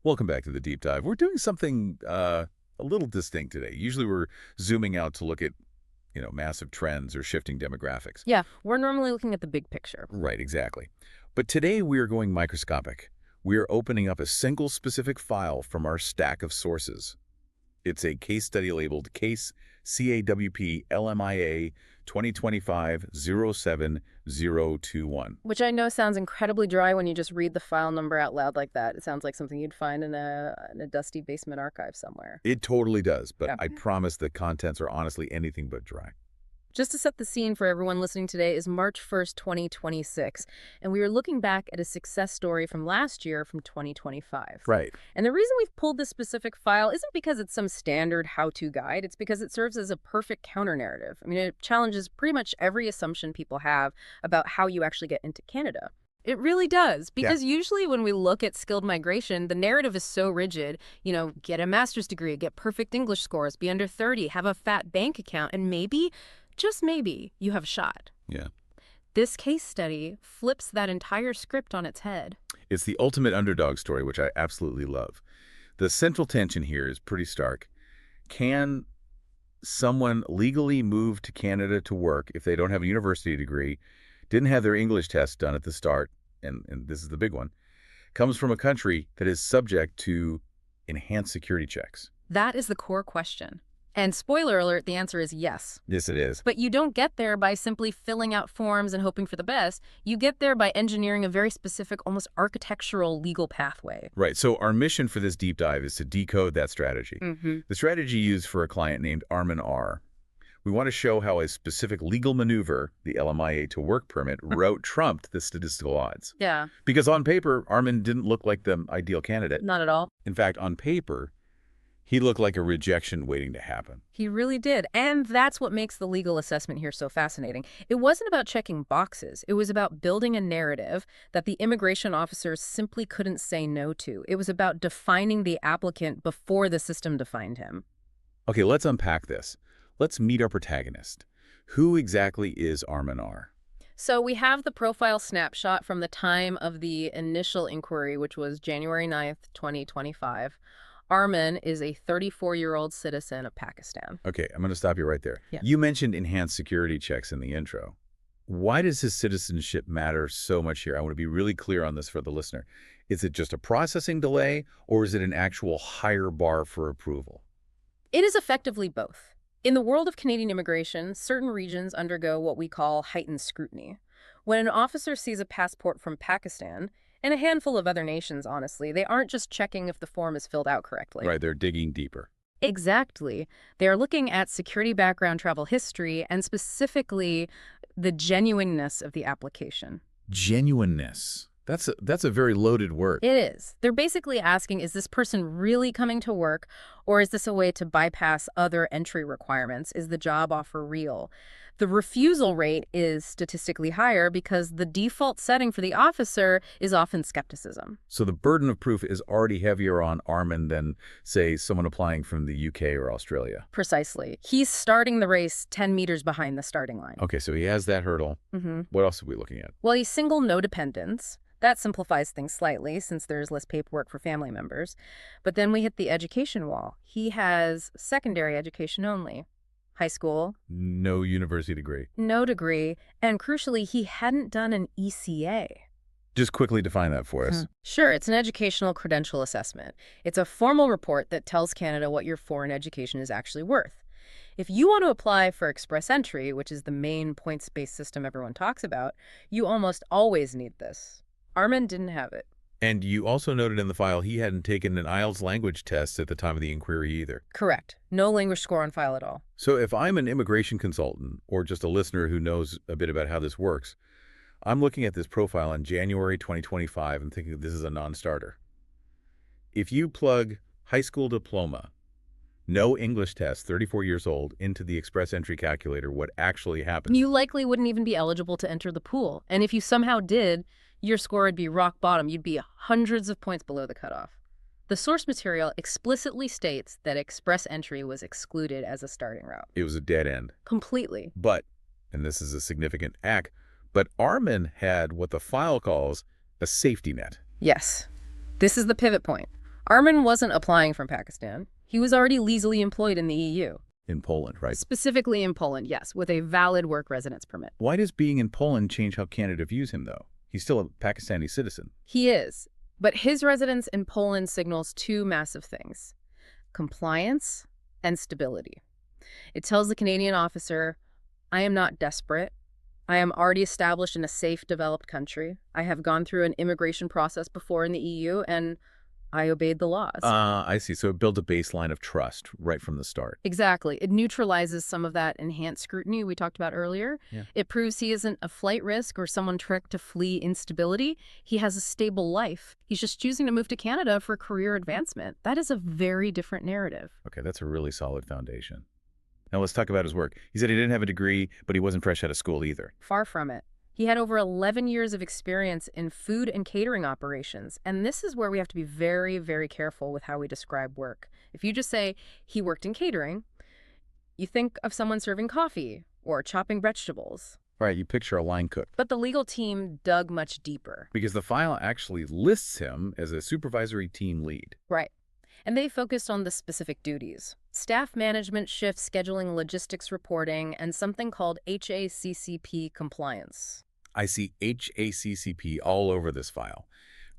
Welcome back to the deep dive. We're doing something a little distinct today. Usually we're zooming out to look at, massive trends or shifting demographics. Yeah, we're normally looking at the big picture. Right, exactly. But today we are going microscopic. We are opening up a single specific file from our stack of sources. It's a case study labeled Case CAWP LMIA 2025-07021. Which I know sounds incredibly dry when you just read the file number out loud like that. It sounds like something you'd find in a dusty basement archive somewhere. It totally does, but Yeah. I promise the contents are honestly anything but dry. Just to set the scene for everyone listening today is March 1st, 2026, and we are looking back at a success story from last year from 2025. Right. And the reason we've pulled this specific file isn't because it's some standard how-to guide, it's because it serves as a perfect counter-narrative. I mean, it challenges pretty much every assumption people have about how you actually get into Canada. It really does, because usually when we look at skilled migration, the narrative is so rigid, get a master's degree, get perfect English scores, be under 30, have a fat bank account, and maybe, just maybe, you have a shot. Yeah. This case study flips that entire script on its head. It's the ultimate underdog story, which I absolutely love. The central tension here is pretty stark. Can someone legally move to Canada to work if they don't have a university degree, didn't have their English test done at the start, and this is the big one, comes from a country that is subject to enhanced security checks? That is the core question. And spoiler alert, the answer is yes. Yes, it is. But you don't get there by simply filling out forms and hoping for the best. You get there by engineering a very specific, almost architectural legal pathway. Right. So our mission for this deep dive is to decode that strategy. The strategy used for a client named Arman R. We want to show how a specific legal maneuver, the LMIA to work permit, trumped the statistical odds. Yeah. Because on paper, Arman didn't look like the ideal candidate. Not at all. In fact, on paper, he looked like a rejection waiting to happen. He really did. And that's what makes the legal assessment here so fascinating. It wasn't about checking boxes. It was about building a narrative that the immigration officers simply couldn't say no to. It was about defining the applicant before the system defined him. Okay, let's unpack this. Let's meet our protagonist. Who exactly is Arman R? So we have the profile snapshot from the time of the initial inquiry, which was January 9th, 2025. Arman is a 34-year-old citizen of Pakistan. Okay, I'm going to stop you right there. Yeah. You mentioned enhanced security checks in the intro. Why does his citizenship matter so much here? I want to be really clear on this for the listener. Is it just a processing delay, or is it an actual higher bar for approval? It is effectively both. In the world of Canadian immigration, certain regions undergo what we call heightened scrutiny. When an officer sees a passport from Pakistan, and a handful of other nations, honestly, they aren't just checking if the form is filled out correctly. Right, they're digging deeper. Exactly. They are looking at security background, travel history, and specifically the genuineness of the application. Genuineness. That's a very loaded word. It is. They're basically asking, is this person really coming to work, or is this a way to bypass other entry requirements? Is the job offer real? The refusal rate is statistically higher because the default setting for the officer is often skepticism. So the burden of proof is already heavier on Arman than, say, someone applying from the UK or Australia. Precisely. He's starting the race 10 meters behind the starting line. Okay, so he has that hurdle. What else are we looking at? Well, he's single, no dependents. That simplifies things slightly since there's less paperwork for family members. But then we hit the education wall. He has secondary education only. High school. No university degree. No degree. And crucially, he hadn't done an ECA. Just quickly define that for us. Sure, it's an educational credential assessment. It's a formal report that tells Canada what your foreign education is actually worth. If you want to apply for express entry, which is the main points-based system everyone talks about, you almost always need this. Arman didn't have it. And you also noted in the file he hadn't taken an IELTS language test at the time of the inquiry either. Correct. No language score on file at all. So if I'm an immigration consultant or just a listener who knows a bit about how this works, I'm looking at this profile in January 2025 and thinking this is a non-starter. If you plug high school diploma, no English test, 34 years old, into the express entry calculator, what actually happens? You likely wouldn't even be eligible to enter the pool. And if you somehow did, your score would be rock bottom. You'd be hundreds of points below the cutoff. The source material explicitly states that express entry was excluded as a starting route. It was a dead end. Completely. But, and this is a significant act, but Arman had what the file calls a safety net. Yes. This is the pivot point. Arman wasn't applying from Pakistan. He was already legally employed in the EU. In Poland, right? Specifically in Poland, yes, with a valid work residence permit. Why does being in Poland change how Canada views him, though? He's still a Pakistani citizen. He is, but his residence in Poland signals two massive things: compliance and stability. It tells the Canadian officer, I am not desperate. I am already established in a safe, developed country. I have gone through an immigration process before in the EU, and I obeyed the laws. I see. So it builds a baseline of trust right from the start. Exactly. It neutralizes some of that enhanced scrutiny we talked about earlier. Yeah. It proves he isn't a flight risk or someone tricked to flee instability. He has a stable life. He's just choosing to move to Canada for career advancement. That is a very different narrative. Okay, that's a really solid foundation. Now let's talk about his work. He said he didn't have a degree, but he wasn't fresh out of school either. Far from it. He had over 11 years of experience in food and catering operations, and this is where we have to be very, very careful with how we describe work. If you just say, he worked in catering, you think of someone serving coffee or chopping vegetables. Right, you picture a line cook. But the legal team dug much deeper. Because the file actually lists him as a supervisory team lead. Right. And they focused on the specific duties: staff management, shift scheduling, logistics reporting, and something called HACCP compliance. I see HACCP all over this file.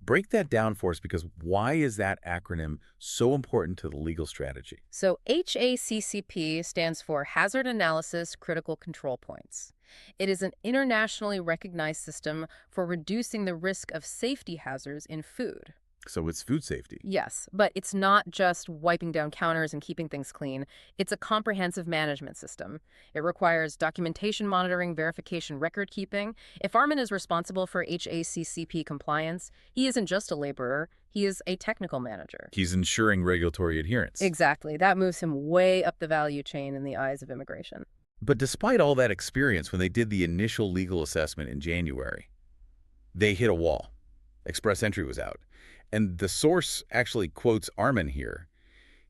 Break that down for us, because why is that acronym so important to the legal strategy? So HACCP stands for Hazard Analysis Critical Control Points. It is an internationally recognized system for reducing the risk of safety hazards in food. So it's food safety. Yes, but it's not just wiping down counters and keeping things clean. It's a comprehensive management system. It requires documentation monitoring, verification, record keeping. If Arman is responsible for HACCP compliance, he isn't just a laborer, he is a technical manager. He's ensuring regulatory adherence. Exactly. That moves him way up the value chain in the eyes of immigration. But despite all that experience, when they did the initial legal assessment in January, they hit a wall. Express entry was out. And the source actually quotes Arman here.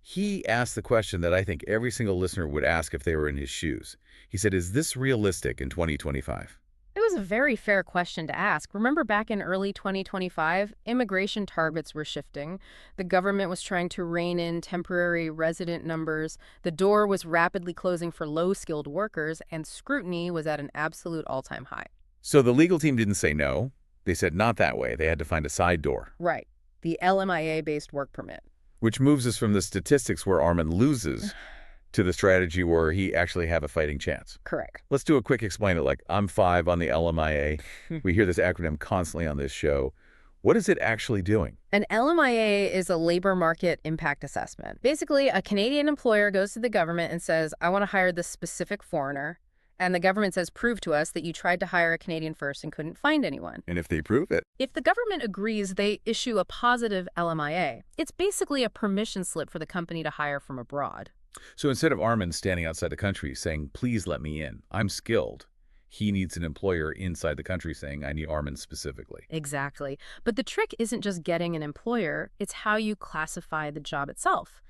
He asked the question that I think every single listener would ask if they were in his shoes. He said, is this realistic in 2025? It was a very fair question to ask. Remember back in early 2025, immigration targets were shifting. The government was trying to rein in temporary resident numbers. The door was rapidly closing for low-skilled workers, and scrutiny was at an absolute all-time high. So the legal team didn't say no. They said not that way. They had to find a side door. Right. The LMIA-based work permit. Which moves us from the statistics where Arman loses to the strategy where he actually have a fighting chance. Correct. Let's do a quick explain it. Like, I'm 5 on the LMIA. We hear this acronym constantly on this show. What is it actually doing? An LMIA is a labor market impact assessment. Basically, a Canadian employer goes to the government and says, I want to hire this specific foreigner. And the government says, prove to us that you tried to hire a Canadian first and couldn't find anyone. And if they prove it? If the government agrees, they issue a positive LMIA. It's basically a permission slip for the company to hire from abroad. So instead of Arman standing outside the country saying, please let me in, I'm skilled, he needs an employer inside the country saying, I need Arman specifically. Exactly. But the trick isn't just getting an employer, it's how you classify the job itself.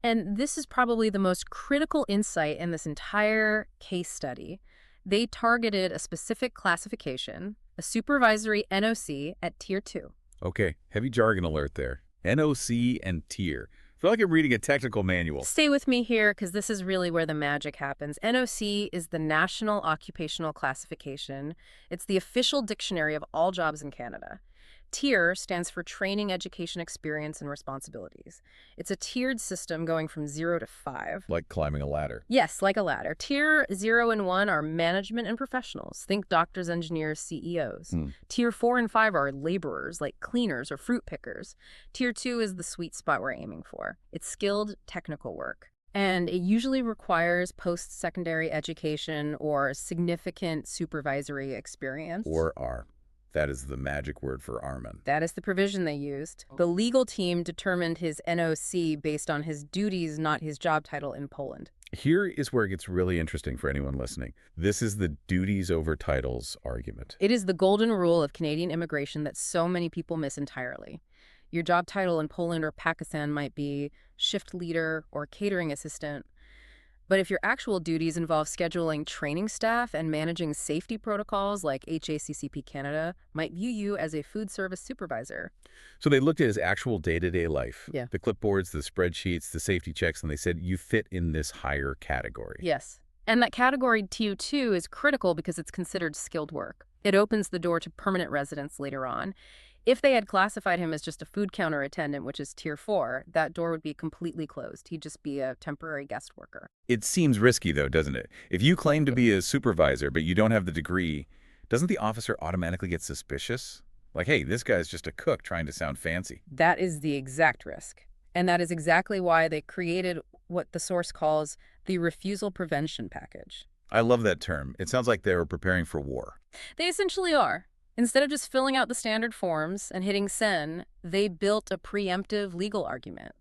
And this is probably the most critical insight in this entire case study. They targeted a specific classification, a supervisory NOC at Tier 2. Okay, heavy jargon alert there. NOC and Tier. I feel like I'm reading a technical manual. Stay with me here, because this is really where the magic happens. NOC is the National Occupational Classification. It's the official dictionary of all jobs in Canada. Tier stands for Training, Education, Experience, and Responsibilities. It's a tiered system going from 0 to 5. Like climbing a ladder. Yes, like a ladder. Tier 0 and 1 are management and professionals. Think doctors, engineers, CEOs. Tier 4 and 5 are laborers, like cleaners or fruit pickers. Tier 2 is the sweet spot we're aiming for. It's skilled technical work. And it usually requires post-secondary education or significant supervisory experience. Or R. That is the magic word for Arman. That is the provision they used. The legal team determined his NOC based on his duties, not his job title in Poland. Here is where it gets really interesting for anyone listening. This is the duties over titles argument. It is the golden rule of Canadian immigration that so many people miss entirely. Your job title in Poland or Pakistan might be shift leader or catering assistant, But if your actual duties involve scheduling training staff and managing safety protocols like HACCP Canada might view you as a food service supervisor. So they looked at his actual day-to-day life, Yeah. the clipboards, the spreadsheets, the safety checks, and they said, you fit in this higher category. Yes. And that category TU2 is critical because it's considered skilled work. It opens the door to permanent residence later on. If they had classified him as just a food counter attendant, which is Tier 4, that door would be completely closed. He'd just be a temporary guest worker. It seems risky, though, doesn't it? If you claim to be a supervisor, but you don't have the degree, doesn't the officer automatically get suspicious? Like, hey, this guy's just a cook trying to sound fancy. That is the exact risk. And that is exactly why they created what the source calls the refusal prevention package. I love that term. It sounds like they were preparing for war. They essentially are. Instead of just filling out the standard forms and hitting send, they built a preemptive legal argument.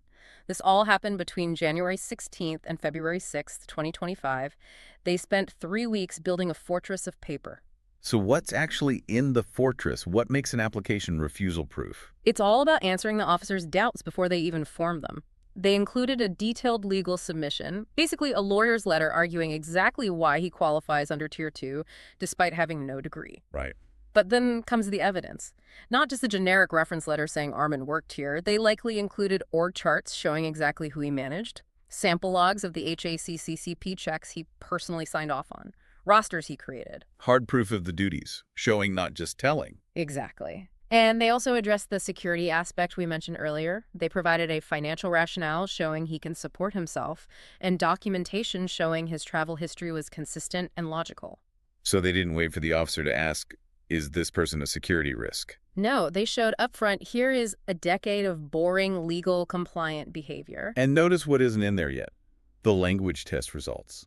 This all happened between January 16th and February 6th, 2025. They spent 3 weeks building a fortress of paper. So what's actually in the fortress? What makes an application refusal-proof? It's all about answering the officer's doubts before they even form them. They included a detailed legal submission, basically a lawyer's letter arguing exactly why he qualifies under Tier 2, despite having no degree. Right. But then comes the evidence. Not just a generic reference letter saying Arman worked here. They likely included org charts showing exactly who he managed, sample logs of the HACCP checks he personally signed off on, rosters he created. Hard proof of the duties, showing not just telling. Exactly. And they also addressed the security aspect we mentioned earlier. They provided a financial rationale showing he can support himself, and documentation showing his travel history was consistent and logical. So they didn't wait for the officer to ask, is this person a security risk? No, they showed upfront, here is a decade of boring, legal, compliant behavior. And notice what isn't in there yet. The language test results.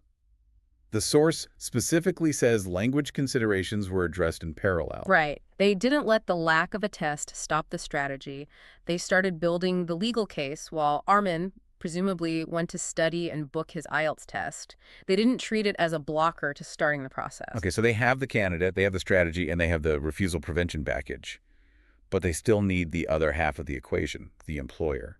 The source specifically says language considerations were addressed in parallel. Right. They didn't let the lack of a test stop the strategy. They started building the legal case while Arman presumably went to study and book his IELTS test. They didn't treat it as a blocker to starting the process. Okay, so they have the candidate, they have the strategy, and they have the refusal prevention package. But they still need the other half of the equation, the employer.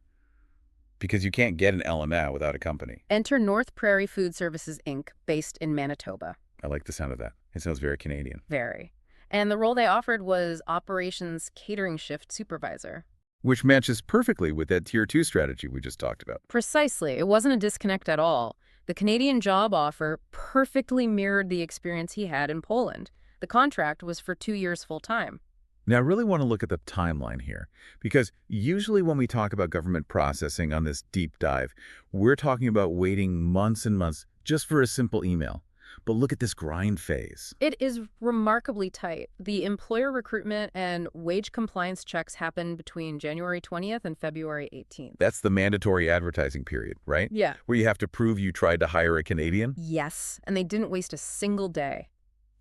Because you can't get an LMIA without a company. Enter North Prairie Food Services, Inc., based in Manitoba. I like the sound of that. It sounds very Canadian. Very. And the role they offered was Operations Catering Shift Supervisor. Which matches perfectly with that Tier 2 strategy we just talked about. Precisely. It wasn't a disconnect at all. The Canadian job offer perfectly mirrored the experience he had in Poland. The contract was for 2 years full-time. Now, I really want to look at the timeline here, because usually when we talk about government processing on this deep dive, we're talking about waiting months and months just for a simple email. But look at this grind phase. It is remarkably tight. The employer recruitment and wage compliance checks happen between January 20th and February 18th. That's the mandatory advertising period, right? Yeah. Where you have to prove you tried to hire a Canadian? Yes, and they didn't waste a single day.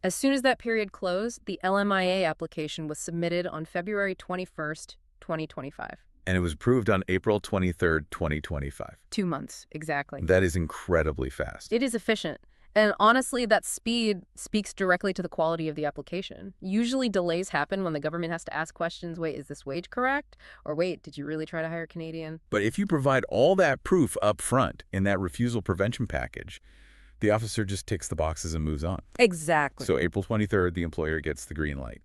As soon as that period closed, the LMIA application was submitted on February 21st, 2025. And it was approved on April 23rd, 2025. 2 months, exactly. That is incredibly fast. It is efficient. And honestly, that speed speaks directly to the quality of the application. Usually delays happen when the government has to ask questions, wait, is this wage correct? Or wait, did you really try to hire a Canadian? But if you provide all that proof up front in that refusal prevention package, the officer just ticks the boxes and moves on. Exactly. So April 23rd, the employer gets the green light.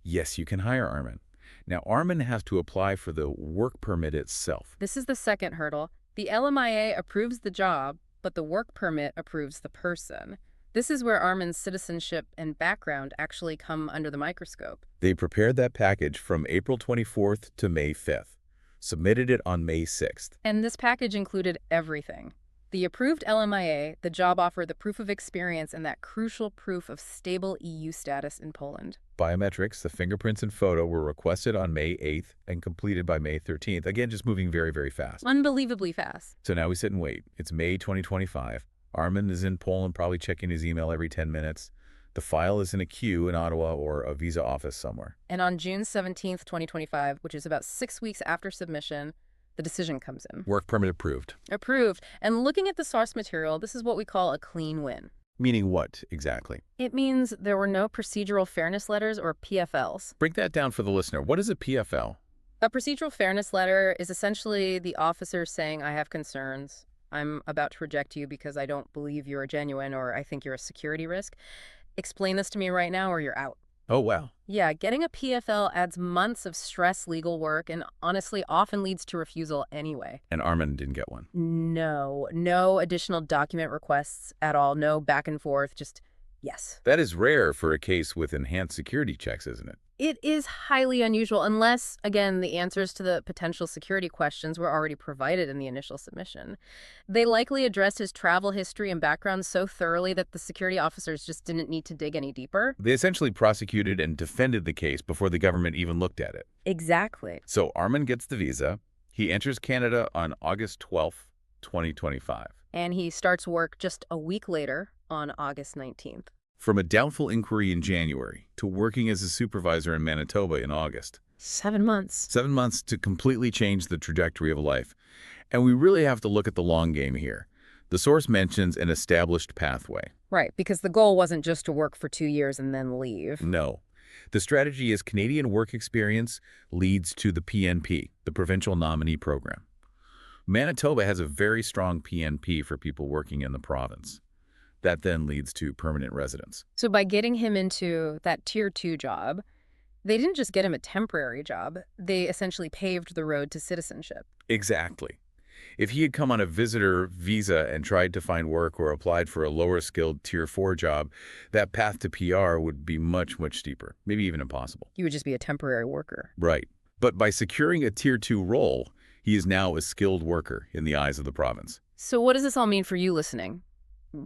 Yes, you can hire Arman. Now, Arman has to apply for the work permit itself. This is the second hurdle. The LMIA approves the job, but the work permit approves the person. This is where Arman's citizenship and background actually come under the microscope. They prepared that package from April 24th to May 5th, submitted it on May 6th. And this package included everything. The approved LMIA, the job offer, the proof of experience, and that crucial proof of stable EU status in Poland. Biometrics, the fingerprints and photo were requested on May 8th and completed by May 13th. Again, just moving very, very fast. Unbelievably fast. So now we sit and wait. It's May 2025. Arman is in Poland, probably checking his email every 10 minutes. The file is in a queue in Ottawa or a visa office somewhere. And on June 17th, 2025, which is about 6 weeks after submission, the decision comes in. Work permit approved. Approved. And looking at the source material, this is what we call a clean win. Meaning what, exactly? It means there were no procedural fairness letters or PFLs. Break that down for the listener. What is a PFL? A procedural fairness letter is essentially the officer saying, I have concerns. I'm about to reject you because I don't believe you're genuine or I think you're a security risk. Explain this to me right now or you're out. Oh, wow. Yeah, getting a PFL adds months of stress legal work and honestly often leads to refusal anyway. And Arman didn't get one. No additional document requests at all. No back and forth, just yes. That is rare for a case with enhanced security checks, isn't it? It is highly unusual unless, again, the answers to the potential security questions were already provided in the initial submission. They likely addressed his travel history and background so thoroughly that the security officers just didn't need to dig any deeper. They essentially prosecuted and defended the case before the government even looked at it. Exactly. So Arman gets the visa. He enters Canada on August 12th, 2025. And he starts work just a week later on August 19th. From a doubtful inquiry in January to working as a supervisor in Manitoba in August. 7 months. 7 months to completely change the trajectory of life. And we really have to look at the long game here. The source mentions an established pathway. Right, because the goal wasn't just to work for 2 years and then leave. No. The strategy is Canadian work experience leads to the PNP, the Provincial Nominee Program. Manitoba has a very strong PNP for people working in the province. That then leads to permanent residence. So by getting him into that Tier 2 job, they didn't just get him a temporary job. They essentially paved the road to citizenship. Exactly. If he had come on a visitor visa and tried to find work or applied for a lower-skilled Tier 4 job, that path to PR would be much, much steeper, maybe even impossible. He would just be a temporary worker. Right. But by securing a Tier 2 role, he is now a skilled worker in the eyes of the province. So what does this all mean for you listening?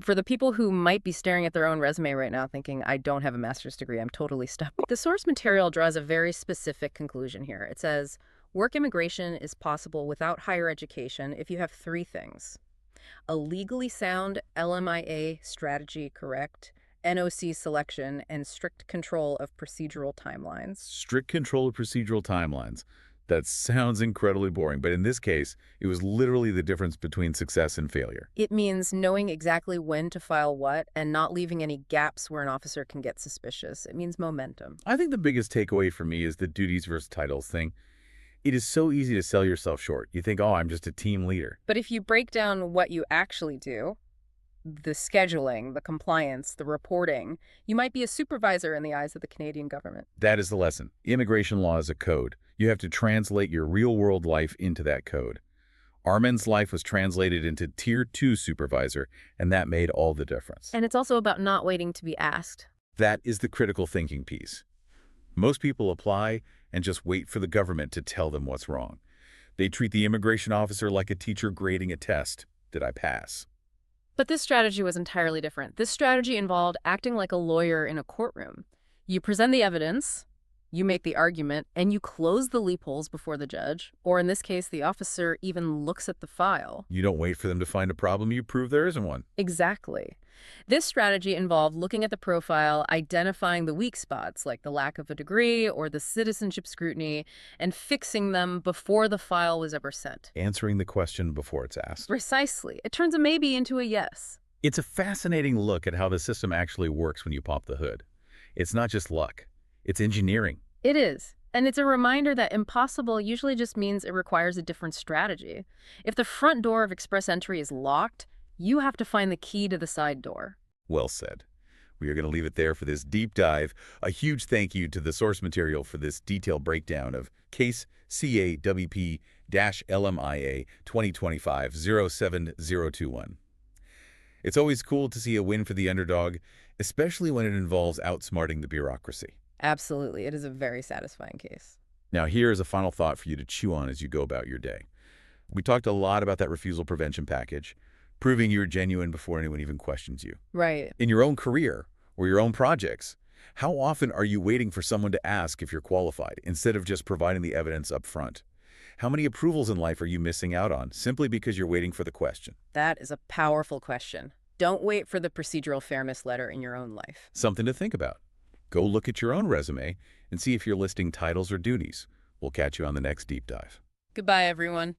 For the people who might be staring at their own resume right now thinking, I don't have a master's degree, I'm totally stuck. The source material draws a very specific conclusion here. It says, work immigration is possible without higher education if you have 3 things. A legally sound LMIA strategy correct, NOC selection, and strict control of procedural timelines. Strict control of procedural timelines. That sounds incredibly boring, but in this case, it was literally the difference between success and failure. It means knowing exactly when to file what and not leaving any gaps where an officer can get suspicious. It means momentum. I think the biggest takeaway for me is the duties versus titles thing. It is so easy to sell yourself short. You think, oh, I'm just a team leader. But if you break down what you actually do, the scheduling, the compliance, the reporting, you might be a supervisor in the eyes of the Canadian government. That is the lesson. Immigration law is a code. You have to translate your real-world life into that code. Arman's life was translated into Tier 2 supervisor, and that made all the difference. And it's also about not waiting to be asked. That is the critical thinking piece. Most people apply and just wait for the government to tell them what's wrong. They treat the immigration officer like a teacher grading a test. Did I pass? But this strategy was entirely different. This strategy involved acting like a lawyer in a courtroom. You present the evidence, you make the argument, and you close the loopholes before the judge, or in this case, the officer even looks at the file. You don't wait for them to find a problem, you prove there isn't one. Exactly. This strategy involved looking at the profile, identifying the weak spots, like the lack of a degree or the citizenship scrutiny, and fixing them before the file was ever sent. Answering the question before it's asked. Precisely. It turns a maybe into a yes. It's a fascinating look at how the system actually works when you pop the hood. It's not just luck. It's engineering. It is. And it's a reminder that impossible usually just means it requires a different strategy. If the front door of Express Entry is locked, you have to find the key to the side door. Well said. We are going to leave it there for this deep dive. A huge thank you to the source material for this detailed breakdown of Case CAWP-LMIA 2025-07021. It's always cool to see a win for the underdog, especially when it involves outsmarting the bureaucracy. Absolutely. It is a very satisfying case. Now, here is a final thought for you to chew on as you go about your day. We talked a lot about that refusal prevention package, proving you're genuine before anyone even questions you. Right. In your own career or your own projects, how often are you waiting for someone to ask if you're qualified instead of just providing the evidence up front? How many approvals in life are you missing out on simply because you're waiting for the question? That is a powerful question. Don't wait for the procedural fairness letter in your own life. Something to think about. Go look at your own resume and see if you're listing titles or duties. We'll catch you on the next deep dive. Goodbye, everyone.